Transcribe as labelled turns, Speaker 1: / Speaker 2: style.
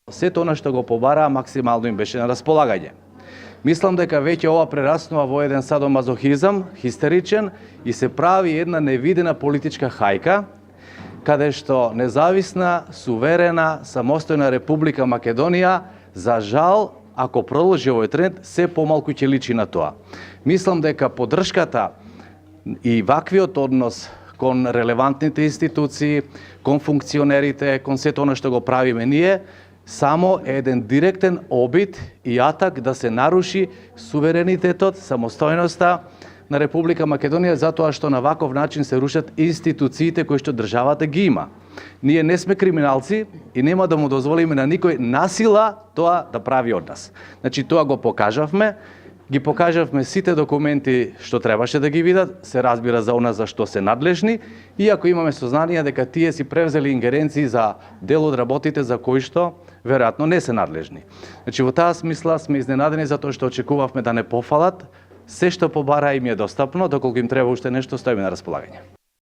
Speaker 1: Сето она што го побараа максимално им беше на располагање. Мислам дека веќе ова прераснува во еден садомазохизам, хистеричен, и се прави една невидена политичка хајка, каде што независна, суверена, самостојна Република Македонија, за жал, ако продолжи овој тренд, се помалку ќе личи на тоа. Мислам дека поддршката и ваквиот однос кон релевантните институции, кон функционерите, кон сето она што го правиме ние, само е еден директен обид и атак да се наруши суверенитетот, самостојноста на Република Македонија, затоа што на ваков начин се рушат институциите кои што државата ги има. Ние не сме криминалци и нема да му дозволиме на никој насила тоа да прави од нас. Значи, тоа го покажавме, ги покажавме сите документи што требаше да ги видат, се разбира за она за што се надлежни, иако имаме сознание дека тие си превзели ингеренции за дел од работите за кои што веројатно не се надлежни. Значи, во таа смисла сме изненадени затоа што очекувавме да не пофалат, се што побара им е достапно, доколку им треба уште нешто, стоиме на располагање.